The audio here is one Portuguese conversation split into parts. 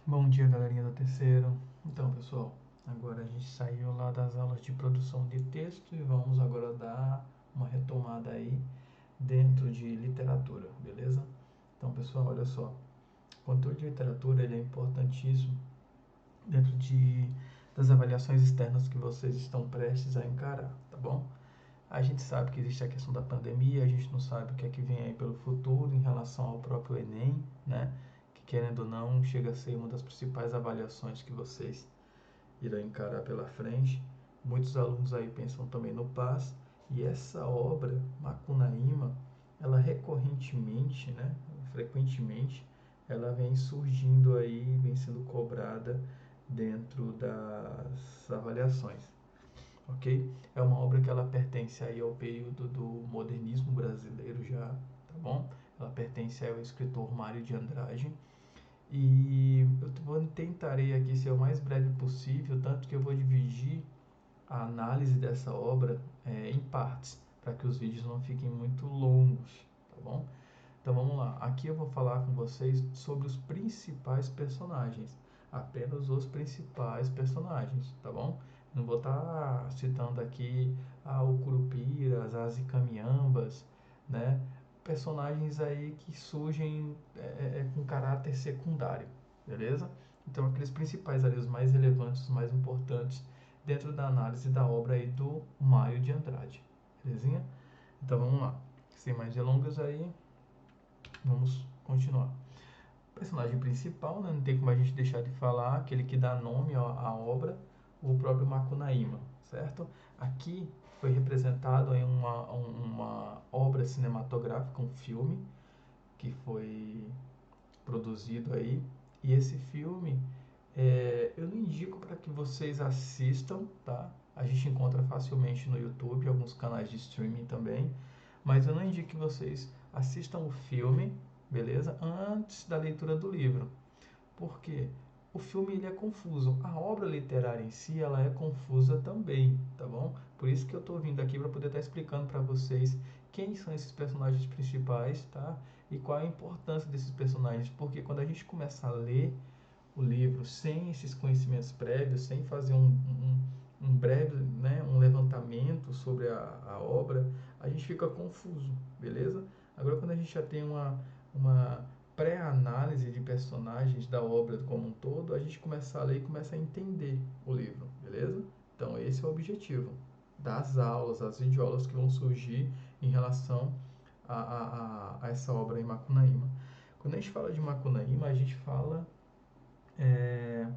Bom dia, galerinha do terceiro. Então, pessoal, agora a gente saiu lá das aulas de produção de texto e vamos agora dar uma retomada aí dentro de literatura, beleza? Então, pessoal, olha só, o conteúdo de literatura ele é importantíssimo dentro das avaliações externas que vocês estão prestes a encarar, tá bom? A gente sabe que existe a questão da pandemia, a gente não sabe o que é que vem aí pelo futuro em relação ao próprio Enem, né? Que querendo ou não, chega a ser uma das principais avaliações que vocês irão encarar pela frente. Muitos alunos aí pensam também no PAS, e essa obra, Macunaíma, ela recorrentemente, né? Frequentemente, ela vem surgindo aí, vem sendo cobrada dentro das avaliações, ok? É uma obra que ela pertence aí ao período do modernismo brasileiro já, tá bom? Ela pertence aí ao escritor Mário de Andrade. E tentarei aqui ser o mais breve possível, tanto que eu vou dividir a análise dessa obra em partes, para que os vídeos não fiquem muito longos, tá bom? Então vamos lá, aqui eu vou falar com vocês sobre os principais personagens, apenas os principais personagens, tá bom? Não vou estar citando aqui o Curupira, as Icamiambas, né? Personagens aí que surgem com caráter secundário, beleza? Então aqueles principais ali, os mais relevantes, os mais importantes dentro da análise da obra aí do Mário de Andrade, belezinha? Então vamos lá, sem mais delongas aí, vamos continuar. O personagem principal, né, não tem como a gente deixar de falar, aquele que dá nome à obra, o próprio Macunaíma, certo? Aqui foi representado em uma obra cinematográfica, um filme, que foi produzido aí. E esse filme, eu não indico para que vocês assistam, tá? A gente encontra facilmente no YouTube, alguns canais de streaming também, mas eu não indico que vocês assistam o filme, beleza? Antes da leitura do livro. Por quê? O filme ele é confuso. A obra literária em si ela é confusa também, tá bom? Por isso que eu estou vindo aqui para poder estar explicando para vocês quem são esses personagens principais, tá? E qual a importância desses personagens. Porque quando a gente começa a ler o livro sem esses conhecimentos prévios, sem fazer um breve, né, um levantamento sobre a obra, a gente fica confuso, beleza? Agora, quando a gente já tem uma pré-análise de personagens da obra como um todo, a gente começa a ler e começa a entender o livro, beleza? Então, esse é o objetivo das aulas, as videoaulas que vão surgir em relação a essa obra em Macunaíma. Quando a gente fala de Macunaíma, a gente fala é,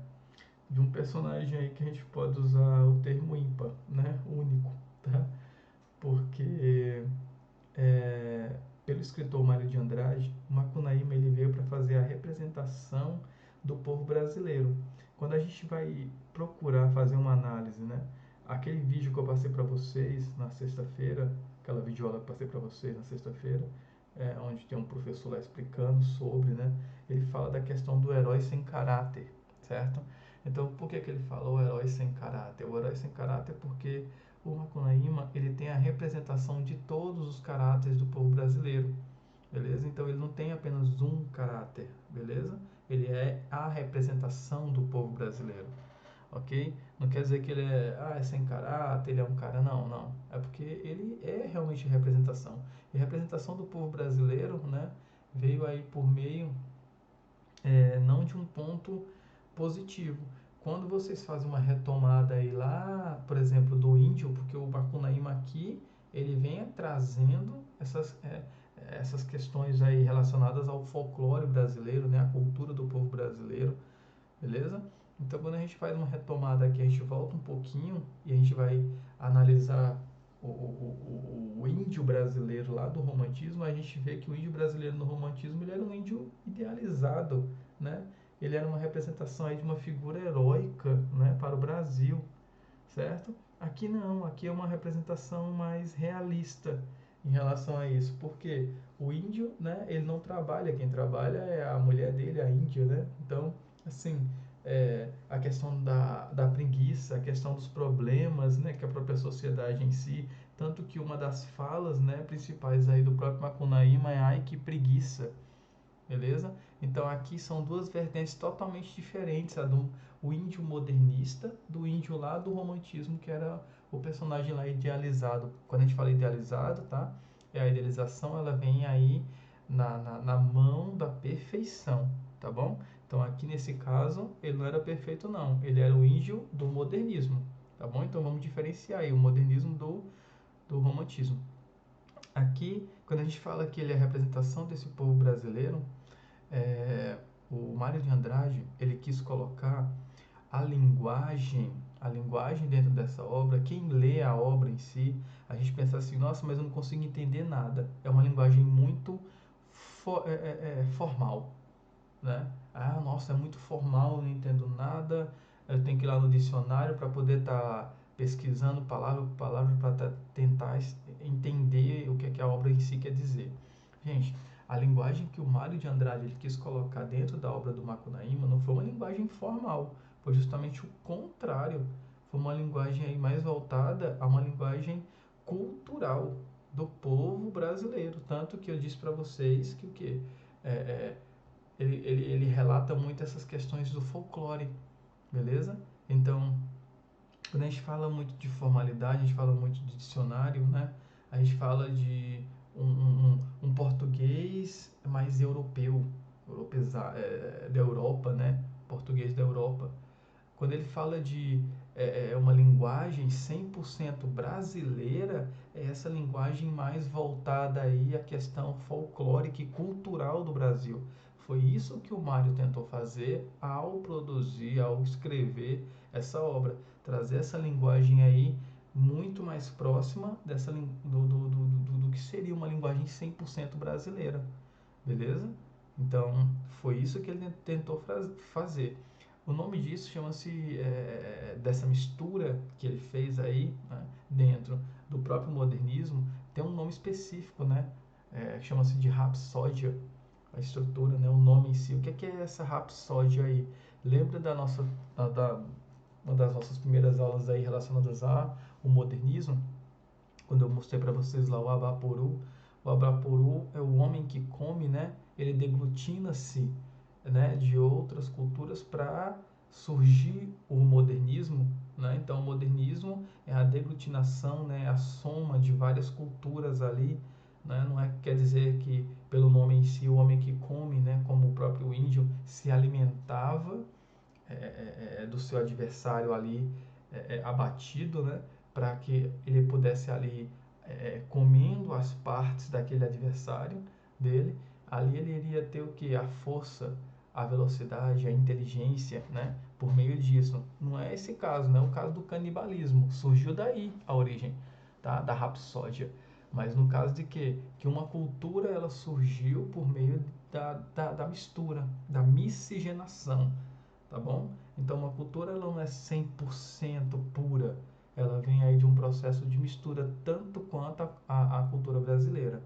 de um personagem aí que a gente pode usar o termo ímpar, né? Único, tá? Porque pelo escritor Mário de Andrade, o Macunaíma ele veio para fazer a representação do povo brasileiro. Quando a gente vai procurar fazer uma análise, né? Aquele vídeo que eu passei para vocês na sexta-feira, aquela videoaula que eu passei para vocês na sexta-feira, onde tem um professor lá explicando sobre, né? Ele fala da questão do herói sem caráter, certo? Então, por que ele fala o herói sem caráter? O herói sem caráter porque o Macunaíma ele tem a representação de todos os caráteres do povo brasileiro, beleza? Então ele não tem apenas um caráter, beleza? Ele é a representação do povo brasileiro, ok? Não quer dizer que ele é sem caráter, ele é um cara, não, não. É porque ele é realmente representação. E a representação do povo brasileiro, né, veio aí por meio não de um ponto positivo. Quando vocês fazem uma retomada aí lá, por exemplo, do índio, porque o Macunaíma aqui, ele vem trazendo essas questões aí relacionadas ao folclore brasileiro, né, a cultura do povo brasileiro, beleza? Então, quando a gente faz uma retomada aqui, a gente volta um pouquinho e a gente vai analisar o índio brasileiro lá do romantismo, a gente vê que o índio brasileiro no romantismo ele era um índio idealizado, né? Ele era uma representação aí de uma figura heróica, né, para o Brasil, certo? Aqui não, aqui é uma representação mais realista em relação a isso, porque o índio, né, ele não trabalha, quem trabalha é a mulher dele, a índia, né? Então, assim, a questão da preguiça, a questão dos problemas, né, que a própria sociedade em si, tanto que uma das falas, né, principais aí do próprio Macunaíma é ai que preguiça, beleza? Então aqui são duas vertentes totalmente diferentes, o índio modernista do índio lá do romantismo, que era o personagem lá idealizado. Quando a gente fala idealizado, tá? A idealização, ela vem aí na mão da perfeição, tá bom? Então aqui nesse caso, ele não era perfeito não, ele era o índio do modernismo, tá bom? Então vamos diferenciar aí o modernismo do romantismo. Aqui, quando a gente fala que ele é a representação desse povo brasileiro, o Mário de Andrade, ele quis colocar a linguagem dentro dessa obra. Quem lê a obra em si, a gente pensa assim, nossa, mas eu não consigo entender nada. É uma linguagem muito formal, né? Ah, nossa, é muito formal, eu não entendo nada. Eu tenho que ir lá no dicionário para poder estar pesquisando palavra por palavra para tentar entender o que é que a obra em si quer dizer. Gente, a linguagem que o Mário de Andrade ele quis colocar dentro da obra do Macunaíma não foi uma linguagem formal, foi justamente o contrário. Foi uma linguagem aí mais voltada a uma linguagem cultural do povo brasileiro. Tanto que eu disse para vocês que o quê? É, é, ele relata muito essas questões do folclore, beleza? Então, quando a gente fala muito de formalidade, a gente fala muito de dicionário, né? A gente fala de um português mais europeu, da Europa, né? Português da Europa. Quando ele fala de uma linguagem 100% brasileira, é essa linguagem mais voltada aí à questão folclórica e cultural do Brasil. Foi isso que o Mário tentou fazer ao produzir, ao escrever essa obra. Trazer essa linguagem aí muito mais próxima do que seria uma linguagem 100% brasileira. Beleza? Então, foi isso que ele tentou fazer. O nome disso chama-se, dessa mistura que ele fez aí, né, dentro do próprio modernismo, tem um nome específico, né? Chama-se de rapsódia, a estrutura, né? O nome em si. O que é essa rapsódia aí? Lembra uma das nossas primeiras aulas aí relacionadas ao modernismo? Quando eu mostrei para vocês lá o Abaporu. O Abaporu é o homem que come, né? Ele deglutina-se, né, de outras culturas para surgir o modernismo, né? Então o modernismo é a deglutinação, né, a soma de várias culturas ali, né? Não quer dizer que pelo nome em si o homem que come, né, como o próprio índio se alimentava do seu adversário ali abatido, né, para que ele pudesse ali comendo as partes daquele adversário dele, ali ele iria ter o que? A força, a velocidade, a inteligência, né? Por meio disso. Não é esse caso, né? O caso do canibalismo. Surgiu daí a origem, tá? Da rapsódia. Mas no caso de quê? Que uma cultura ela surgiu por meio da mistura, da miscigenação, tá bom? Então uma cultura ela não é 100% pura, ela vem aí de um processo de mistura tanto quanto a cultura brasileira,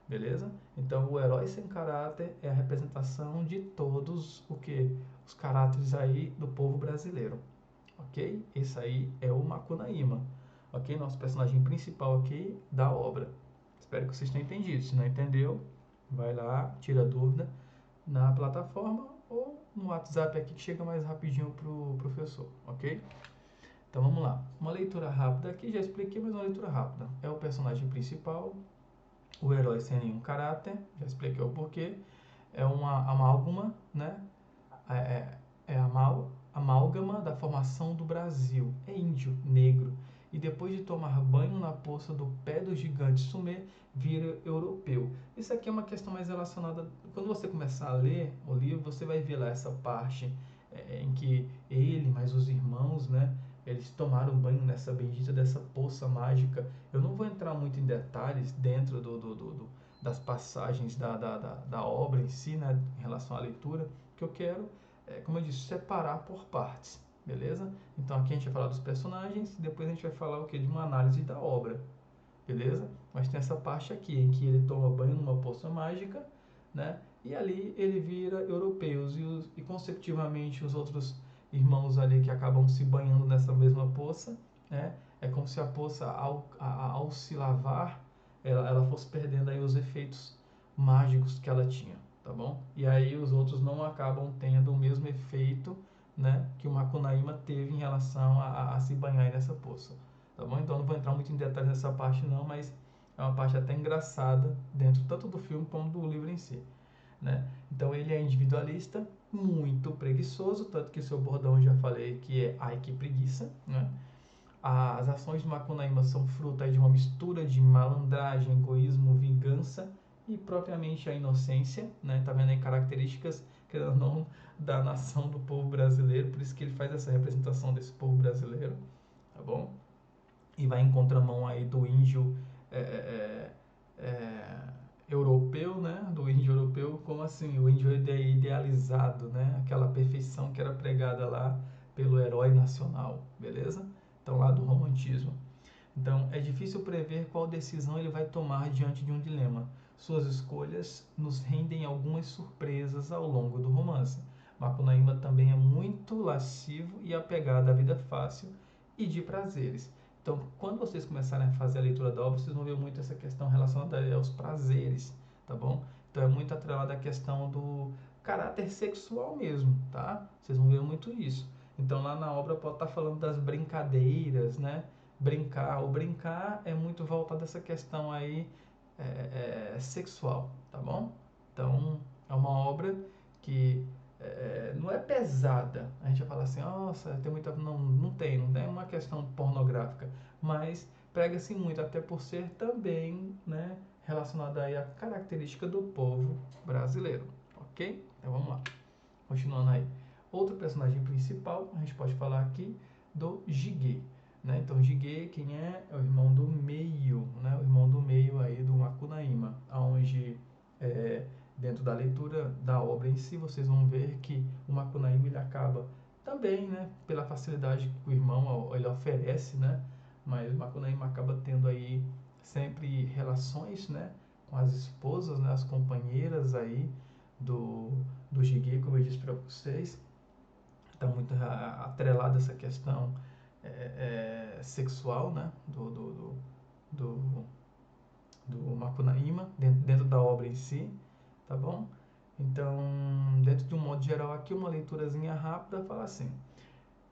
beleza? Então o herói sem caráter é a representação de todos os caráteres aí do povo brasileiro, ok? Esse aí é o Macunaíma, ok? Nosso personagem principal aqui da obra. Espero que vocês tenham entendido. Se não entendeu, vai lá, tira dúvida na plataforma ou no WhatsApp aqui que chega mais rapidinho para o professor, ok? Então vamos lá. Uma leitura rápida aqui, já expliquei, mas uma leitura rápida. É o personagem principal, o herói sem nenhum caráter, já expliquei o porquê. É uma amálgama, né? É amálgama da formação do Brasil. É índio, negro. E depois de tomar banho na poça do pé do gigante Sumé, vira europeu. Isso aqui é uma questão mais relacionada. Quando você começar a ler o livro, você vai ver lá essa parte em que ele, mais os irmãos, né? Eles tomaram banho nessa bendita dessa poça mágica. Eu não vou entrar muito em detalhes dentro das passagens da obra em si, né? Em relação à leitura, que eu quero como eu disse, separar por partes, beleza? Então aqui a gente vai falar dos personagens, depois a gente vai falar o que? De uma análise da obra, beleza? Mas tem essa parte aqui, em que ele toma banho numa poça mágica, né? E ali ele vira europeus e consecutivamente os outros irmãos ali que acabam se banhando nessa mesma poça, né? É como se a poça, ao se lavar, ela fosse perdendo aí os efeitos mágicos que ela tinha, tá bom? E aí os outros não acabam tendo o mesmo efeito, né, que o Macunaíma teve em relação a se banhar nessa poça, tá bom? Então não vou entrar muito em detalhes nessa parte não, mas é uma parte até engraçada dentro tanto do filme como do livro em si, né? Então ele é individualista, muito preguiçoso, tanto que seu bordão eu já falei que é ai que preguiça, né? As ações de Macunaíma são fruto aí de uma mistura de malandragem, egoísmo, vingança e propriamente a inocência, né? Tá vendo aí características, querendo ou não, da nação do povo brasileiro, por isso que ele faz essa representação desse povo brasileiro, tá bom? E vai em contramão aí do índio é, é, é, europeu, né? Do índio europeu, como assim? O índio idealizado, né? Aquela perfeição que era pregada lá pelo herói nacional, beleza? Então, lá do romantismo. Então, é difícil prever qual decisão ele vai tomar diante de um dilema. Suas escolhas nos rendem algumas surpresas ao longo do romance. Macunaíma também é muito lascivo e apegado à vida fácil e de prazeres. Então, quando vocês começarem a fazer a leitura da obra, vocês vão ver muito essa questão relacionada aos prazeres, tá bom? Então, é muito atrelada à questão do caráter sexual mesmo, tá? Vocês vão ver muito isso. Então, lá na obra pode estar falando das brincadeiras, né? O brincar é muito voltado a essa questão aí sexual, tá bom? Então, é uma obra que não é pesada. A gente vai falar assim, nossa, tem muita... Não, não é uma questão pornográfica, mas prega-se muito, até por ser também, né, relacionada aí à característica do povo brasileiro, ok? Então, vamos lá. Continuando aí. Outro personagem principal, a gente pode falar aqui do Jiguê, né? Então, Jiguê, quem é? É o irmão do meio, né? O irmão do meio aí do Macunaíma, onde dentro da leitura da obra em si, vocês vão ver que o Macunaíma ele acaba também, né? Pela facilidade que o irmão ele oferece, né? Mas o Macunaíma acaba tendo aí sempre relações, né? Com as esposas, né? As companheiras aí do, do Jiguê, como eu disse para vocês. Está muito atrelada essa questão sexual, né, do, do Macunaíma, dentro da obra em si, tá bom? Então, dentro de um modo geral, aqui uma leiturazinha rápida fala assim: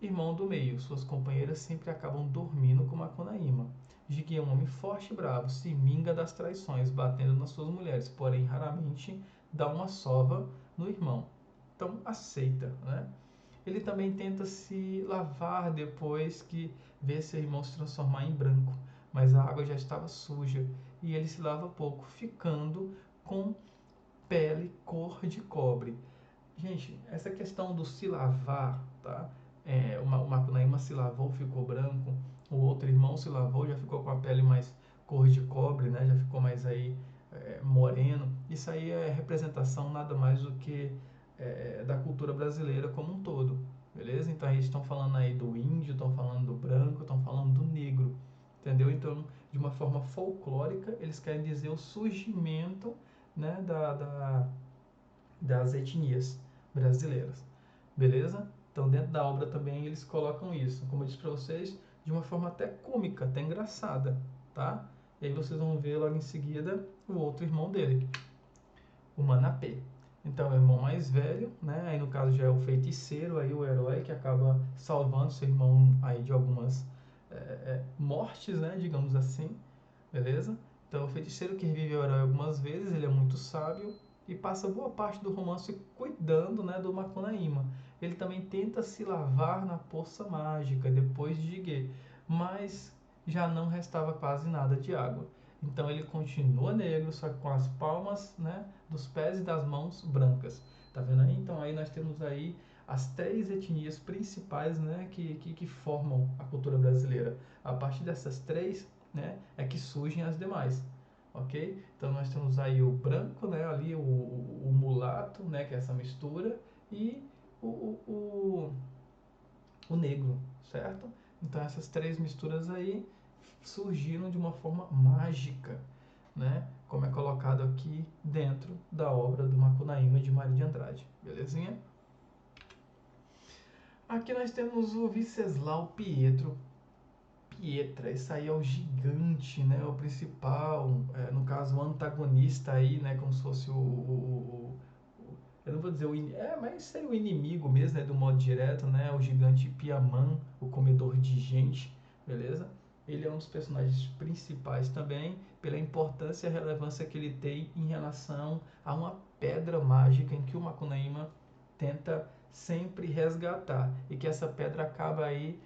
irmão do meio, suas companheiras sempre acabam dormindo com Macunaíma. Jiguê é um homem forte e bravo, se vinga das traições, batendo nas suas mulheres, porém raramente dá uma sova no irmão. Então, aceita, né? Ele também tenta se lavar depois que vê seu irmão se transformar em branco, mas a água já estava suja e ele se lava pouco, ficando com pele cor de cobre. Gente, essa questão do se lavar, tá? O Macunaíma se lavou, ficou branco, o outro irmão se lavou, já ficou com a pele mais cor de cobre, né? Já ficou mais aí moreno. Isso aí é representação nada mais do que da cultura brasileira como um todo, beleza? Então eles estão falando aí do índio, estão falando do branco, estão falando do negro, entendeu? Então, de uma forma folclórica, eles querem dizer o surgimento, né, das etnias brasileiras, beleza? Então, dentro da obra também eles colocam isso, como eu disse para vocês, de uma forma até cômica, até engraçada, tá? E aí vocês vão ver logo em seguida o outro irmão dele, o Manapê. Então, é o irmão mais velho, né? Aí no caso já é o feiticeiro, aí o herói que acaba salvando seu irmão aí de algumas mortes, né? Digamos assim, beleza? Então, o feiticeiro que revive o herói algumas vezes, ele é muito sábio e passa boa parte do romance cuidando, né, do Macunaíma. Ele também tenta se lavar na poça mágica depois de Jiguê, mas já não restava quase nada de água. Então ele continua negro, só que com as palmas, né, dos pés e das mãos brancas. Tá vendo aí? Então aí nós temos aí as três etnias principais, né, que formam a cultura brasileira. A partir dessas três, né, é que surgem as demais, ok? Então nós temos aí o branco, né, ali o mulato, né, que é essa mistura, e o, o, o negro, certo? Então essas três misturas aí surgiram de uma forma mágica, né? Como é colocado aqui dentro da obra do Macunaíma de Mário de Andrade, belezinha? Aqui nós temos o Venceslau Pietro. Pietra, esse aí é o gigante, né? O principal, no caso o antagonista aí, né? Como se fosse eu não vou dizer mas seria o inimigo mesmo, né, do modo direto, né, o gigante Piamã, o comedor de gente, beleza? Ele é um dos personagens principais também, pela importância e relevância que ele tem em relação a uma pedra mágica em que o Macunaíma tenta sempre resgatar, e que essa pedra acaba aí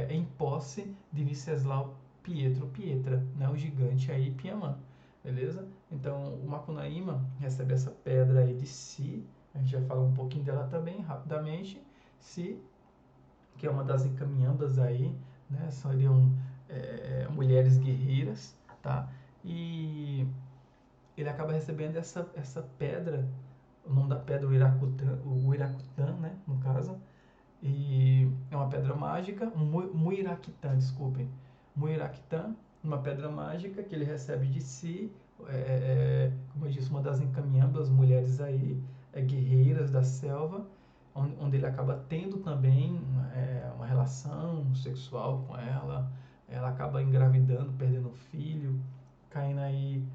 em posse de Venceslau Pietra, né, o gigante aí Piamã, beleza? Então o Macunaíma recebe essa pedra aí de Si, a gente vai falar um pouquinho dela também rapidamente. Si, que é uma das encaminhandas aí, né? Seriam mulheres guerreiras, tá? E ele acaba recebendo essa pedra, o nome da pedra, o Irakutã, né? No caso, e é uma pedra mágica, Muiraquitã, desculpem, Muiraquitã, uma pedra mágica que ele recebe de Si, como eu disse, uma das encaminhandas, mulheres aí guerreiras da selva, onde ele acaba tendo também uma relação sexual com ela acaba engravidando, perdendo o filho, caindo aí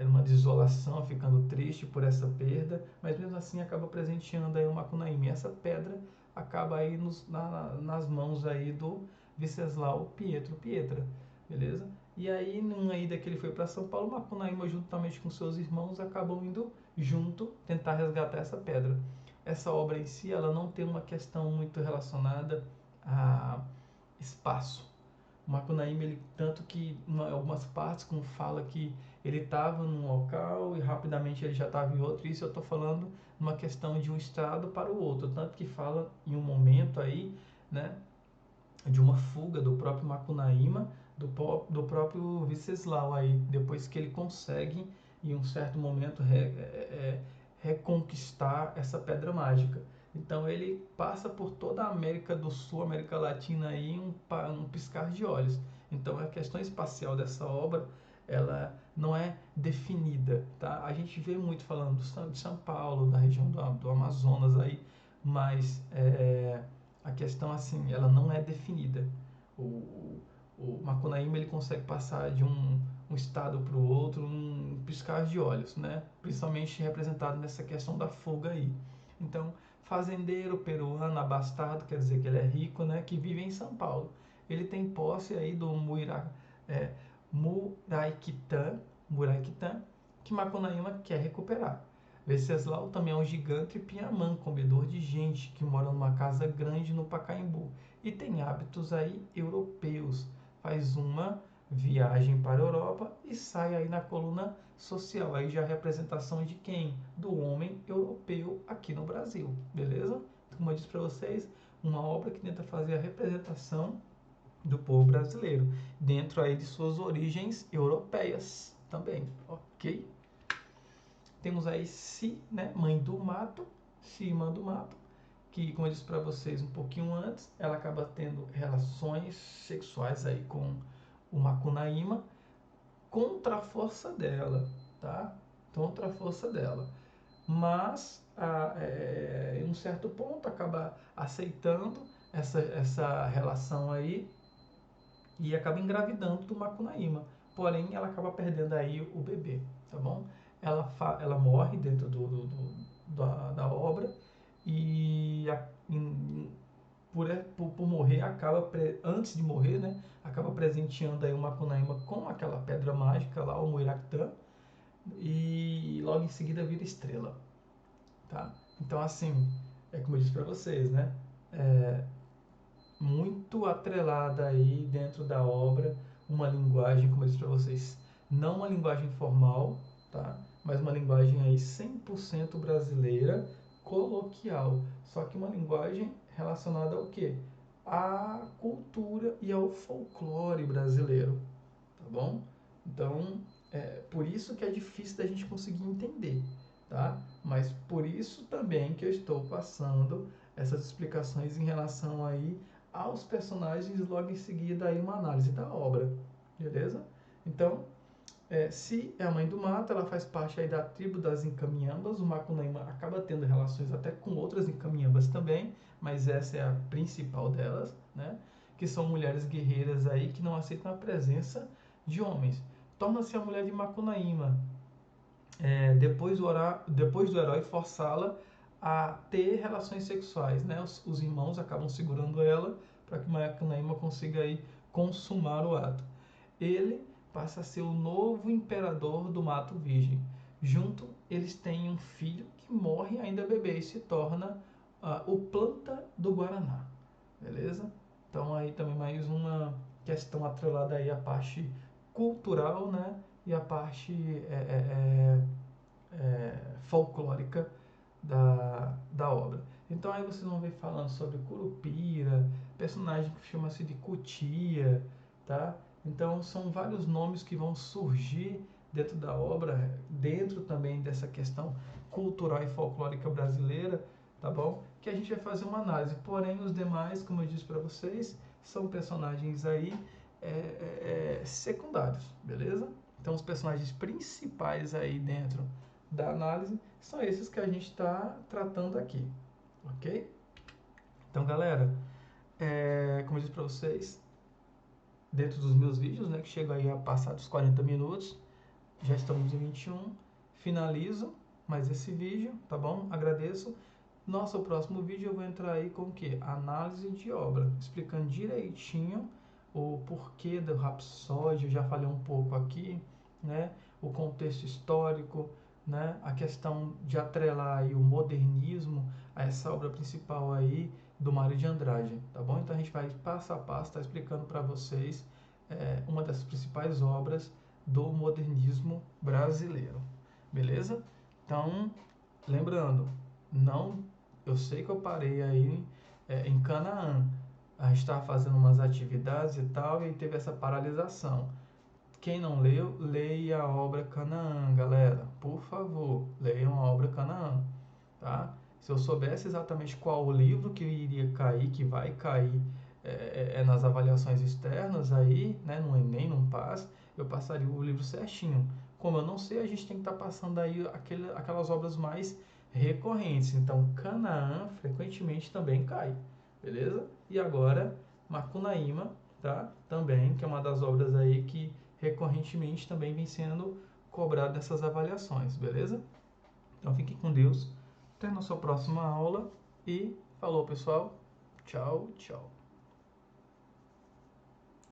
numa desolação, ficando triste por essa perda, mas mesmo assim acaba presenteando aí o Macunaíma. E essa pedra acaba aí nas mãos aí do Venceslau Pietra, beleza? E aí, numa ida que ele foi para São Paulo, Macunaíma, juntamente com seus irmãos, acabam indo junto tentar resgatar essa pedra. Essa obra em si, ela não tem uma questão muito relacionada a espaço. O Macunaíma, ele, tanto que em algumas partes, como fala que ele estava num local e rapidamente ele já estava em outro, isso eu estou falando numa questão de um estado para o outro, tanto que fala em um momento aí, né, de uma fuga do próprio Macunaíma, do próprio Venceslau aí, depois que ele consegue em um certo momento reconquistar essa pedra mágica. Então ele passa por toda a América do Sul, América Latina aí um piscar de olhos. Então a questão espacial dessa obra, ela não é definida, tá? A gente vê muito falando de São Paulo, da região do Amazonas aí, mas a questão assim, ela não é definida. O Macunaíma, ele consegue passar de um estado para o outro num piscar de olhos, né? Principalmente representado nessa questão da fuga aí. Então, fazendeiro peruano abastado, quer dizer que ele é rico, né? Que vive em São Paulo. Ele tem posse aí do Muraiquitã, que Macunaíma quer recuperar. Venceslau também é um gigante Piamã, comedor de gente, que mora numa casa grande no Pacaembu e tem hábitos aí europeus. Faz uma viagem para a Europa e sai aí na coluna social. Aí já a representação de quem? Do homem europeu aqui no Brasil, beleza? Como eu disse para vocês, uma obra que tenta fazer a representação do povo brasileiro, dentro aí de suas origens europeias também, ok? Temos aí Si, né, mãe do mato, Si, irmã do mato, que, como eu disse para vocês um pouquinho antes, ela acaba tendo relações sexuais aí com o Macunaíma contra a força dela, tá? Contra a força dela. Mas, em um certo ponto, acaba aceitando essa relação aí e acaba engravidando do Macunaíma. Porém, ela acaba perdendo aí o bebê, tá bom? Ela morre dentro da obra e por morrer, antes de morrer, né, acaba presenteando aí o Macunaíma com aquela pedra mágica lá, o Muiractã, e logo em seguida vira estrela, tá? Então, assim, como eu disse para vocês, né, muito atrelada aí dentro da obra, uma linguagem, como eu disse para vocês, não uma linguagem formal, tá? Mas uma linguagem aí 100% brasileira, coloquial, só que uma linguagem relacionada ao quê? À cultura e ao folclore brasileiro, tá bom? Então, por isso que é difícil da gente conseguir entender, tá? Mas por isso também que eu estou passando essas explicações em relação aí aos personagens, logo em seguida aí uma análise da obra, beleza? Então, Se é a mãe do mato, ela faz parte aí da tribo das encaminhambas. O Macunaíma acaba tendo relações até com outras encaminhambas também, mas essa é a principal delas, né? Que são mulheres guerreiras aí que não aceitam a presença de homens. Torna-se a mulher de Macunaíma, depois do herói forçá-la a ter relações sexuais, né? Os irmãos acabam segurando ela para que Macunaíma consiga aí consumar o ato. Ele passa a ser o novo imperador do Mato Virgem. Junto, eles têm um filho que morre ainda bebê e se torna o Planta do Guaraná. Beleza? Então aí também mais uma questão atrelada aí à parte cultural, né? E a parte folclórica da obra. Então aí vocês vão ver falando sobre Curupira, personagem que chama-se de Cutia, tá? Então são vários nomes que vão surgir dentro da obra, dentro também dessa questão cultural e folclórica brasileira, tá bom? Que a gente vai fazer uma análise. Porém, os demais, como eu disse para vocês, são personagens aí secundários, beleza? Então os personagens principais aí dentro da análise são esses que a gente está tratando aqui, ok? Então, galera, como eu disse para vocês, dentro dos meus vídeos, né, que chegam aí a passar dos 40 minutos, já estamos em 21, finalizo mais esse vídeo, tá bom? Agradeço. Nosso próximo vídeo eu vou entrar aí com o que? Análise de obra, explicando direitinho o porquê do Rapsódia, eu já falei um pouco aqui, né? O contexto histórico, né? A questão de atrelar aí o modernismo a essa obra principal aí do Mário de Andrade, tá bom? Então a gente vai passo a passo, tá explicando para vocês uma das principais obras do modernismo brasileiro, beleza? Então, lembrando, não, eu sei que eu parei aí em Canaã, a gente estava fazendo umas atividades e tal, e teve essa paralisação. Quem não leu, leia a obra Canaã, galera. Por favor, leiam a obra Canaã, tá? Se eu soubesse exatamente qual o livro que iria cair, que vai cair nas avaliações externas aí, né, no Enem, no PAS, eu passaria o livro certinho. Como eu não sei, a gente tem que estar passando aí aquelas obras mais recorrentes. Então, Canaã frequentemente também cai, beleza? E agora, Macunaíma, tá? Também, que é uma das obras aí que recorrentemente também vem sendo cobrado nessas avaliações, beleza? Então fique com Deus, até a nossa próxima aula e falou pessoal, tchau, tchau.